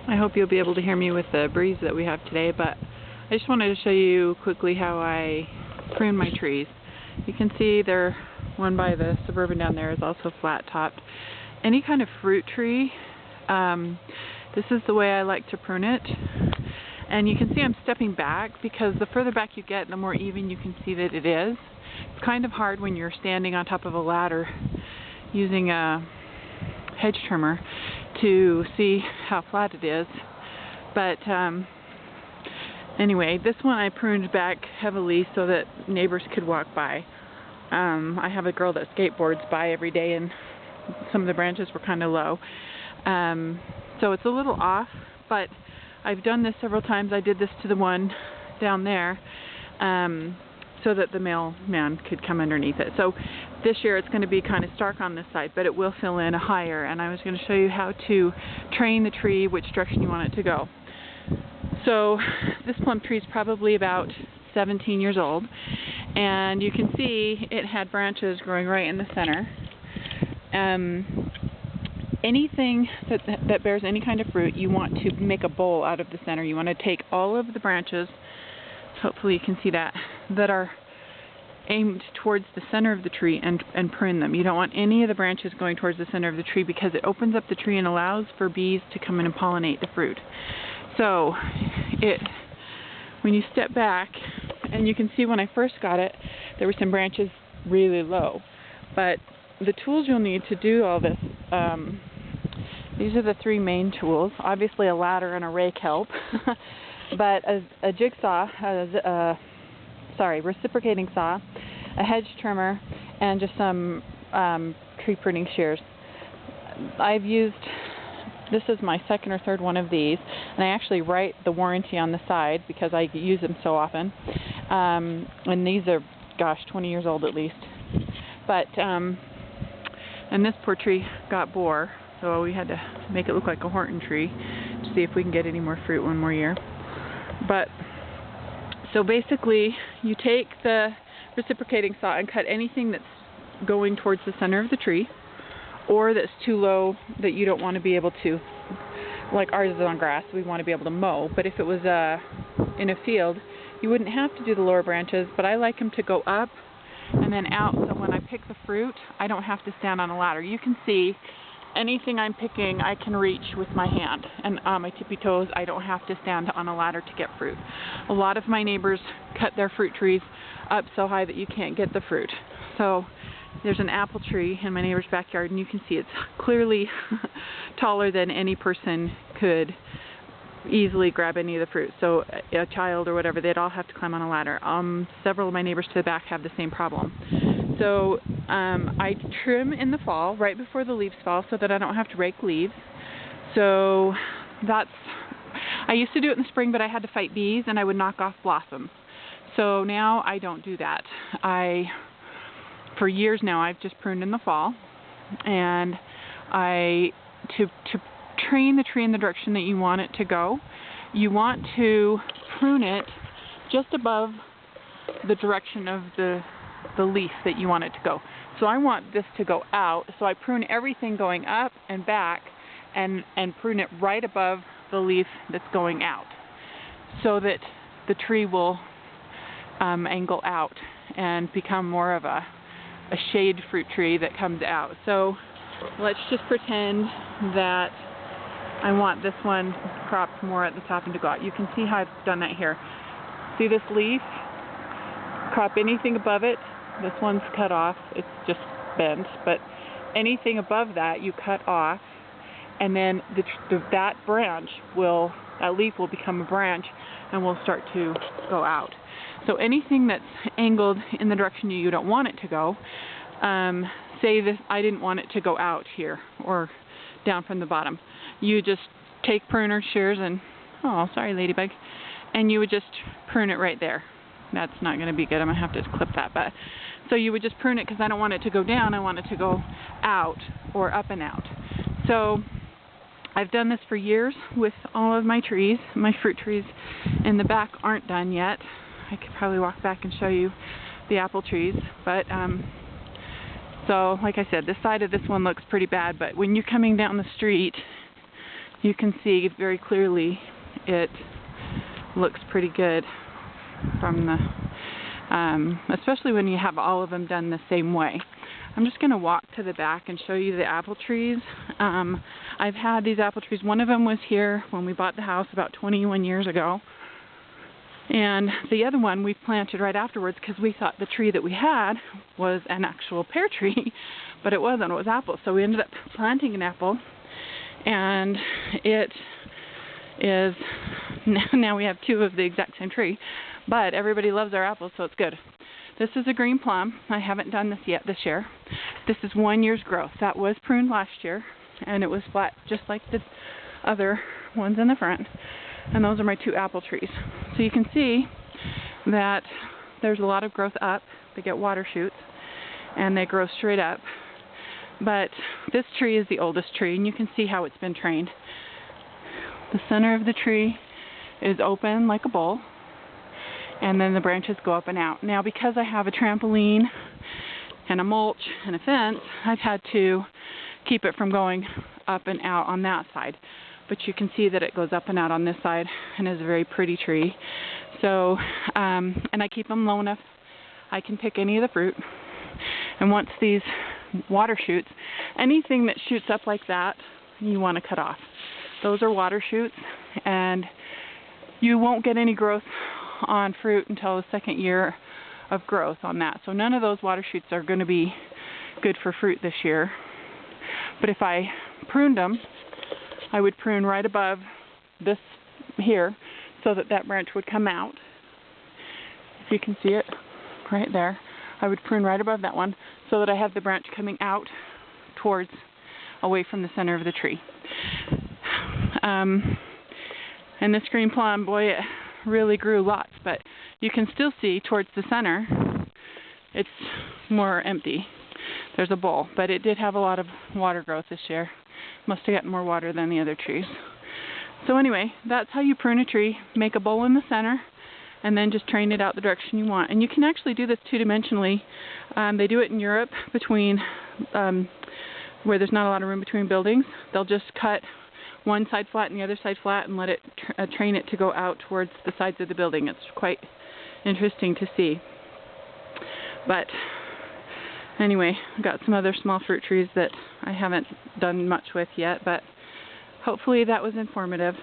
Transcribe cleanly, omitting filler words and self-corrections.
I hope you'll be able to hear me with the breeze that we have today, but I just wanted to show you quickly how I prune my trees. You can see there, one by the Suburban down there is also flat topped. Any kind of fruit tree, this is the way I like to prune it. And you can see I'm stepping back because the further back you get, the more even you can see that it is. It's kind of hard when you're standing on top of a ladder using a hedge trimmer to see how flat it is. But anyway, this one I pruned back heavily so that neighbors could walk by. I have a girl that skateboards by every day, and some of the branches were kind of low. So it's a little off, but I've done this several times. I did this to the one down there so that the mailman could come underneath it. So this year it's going to be kind of stark on this side, but it will fill in higher. And I was going to show you how to train the tree, which direction you want it to go. So this plum tree is probably about 17 years old, and you can see it had branches growing right in the center. Anything that bears any kind of fruit, you want to make a bowl out of the center. You want to take all of the branches, hopefully you can see that are aimed towards the center of the tree and prune them. You don't want any of the branches going towards the center of the tree because it opens up the tree and allows for bees to come in and pollinate the fruit. So when you step back, and you can see when I first got it, there were some branches really low. But the tools you'll need to do all this, these are the three main tools. Obviously a ladder and a rake help, but a jigsaw, reciprocating saw, a hedge trimmer, and just some tree pruning shears. I've used, this is my second or third one of these, and I actually write the warranty on the side because I use them so often. And these are, gosh, 20 years old at least. But and this poor tree got boar, so we had to make it look like a Horton tree to see if we can get any more fruit one more year. But so basically, you take the reciprocating saw and cut anything that's going towards the center of the tree, or that's too low that you don't want to be able to, like ours is on grass, we want to be able to mow. But if it was in a field, you wouldn't have to do the lower branches, but I like them to go up and then out, so when I pick the fruit, I don't have to stand on a ladder. You can see anything I'm picking I can reach with my hand, and on my tippy toes I don't have to stand on a ladder to get fruit. A lot of my neighbors cut their fruit trees up so high that you can't get the fruit. So there's an apple tree in my neighbor's backyard, and you can see it's clearly taller than any person could easily grab any of the fruit. So a child or whatever, they'd all have to climb on a ladder. Several of my neighbors to the back have the same problem. So I trim in the fall, right before the leaves fall, so that I don't have to rake leaves. So I used to do it in the spring, but I had to fight bees and I would knock off blossoms. So now I don't do that. For years now, I've just pruned in the fall, and to train the tree in the direction that you want it to go, you want to prune it just above the direction of the leaf that you want it to go. So I want this to go out, so I prune everything going up and back and prune it right above the leaf that's going out, so that the tree will angle out and become more of a shade fruit tree that comes out. So let's just pretend that I want this one cropped more at the top and to go out. You can see how I've done that here. See this leaf? Crop anything above it. This one's cut off. It's just bent. But anything above that you cut off, and then that leaf will become a branch and will start to go out. So anything that's angled in the direction you don't want it to go, say this, I didn't want it to go out here or down from the bottom. You just take pruner shears and, oh, sorry ladybug, and you would just prune it right there. That's not going to be good. I'm going to have to clip that. But so you would just prune it because I don't want it to go down. I want it to go out or up and out. So I've done this for years with all of my trees. My fruit trees in the back aren't done yet. I could probably walk back and show you the apple trees. But so like I said, this side of this one looks pretty bad. But when you're coming down the street, you can see very clearly it looks pretty good from the, especially when you have all of them done the same way. I'm just going to walk to the back and show you the apple trees. I've had these apple trees. One of them was here when we bought the house about 21 years ago. And the other one we planted right afterwards because we thought the tree that we had was an actual pear tree, but it wasn't. It was apple. So we ended up planting an apple, and it is, now we have two of the exact same tree, but everybody loves our apples, so it's good. This is a green plum. I haven't done this yet this year. This is 1 year's growth. That was pruned last year, and it was flat just like the other ones in the front. And those are my two apple trees. So you can see that there's a lot of growth up. They get water shoots, and they grow straight up. But this tree is the oldest tree, and you can see how it's been trained. The center of the tree is open like a bowl, and then the branches go up and out. Now, because I have a trampoline and a mulch and a fence, I've had to keep it from going up and out on that side. But you can see that it goes up and out on this side and is a very pretty tree. So, and I keep them low enough I can pick any of the fruit. And once these water shoots, anything that shoots up like that, you want to cut off. Those are water shoots, and you won't get any growth on fruit until the second year of growth on that. So none of those water shoots are going to be good for fruit this year. But if I pruned them, I would prune right above this here so that that branch would come out. If you can see it right there, I would prune right above that one so that I have the branch coming out towards, away from the center of the tree. And this green plum, boy, it really grew lots, but you can still see towards the center it's more empty. There's a bowl, but it did have a lot of water growth this year. Must have gotten more water than the other trees. So anyway, that's how you prune a tree. Make a bowl in the center and then just train it out the direction you want. And you can actually do this two-dimensionally. They do it in Europe between where there's not a lot of room between buildings. They'll just cut one side flat and the other side flat and let it train it to go out towards the sides of the building. It's quite interesting to see. But anyway, I've got some other small fruit trees that I haven't done much with yet, but hopefully that was informative.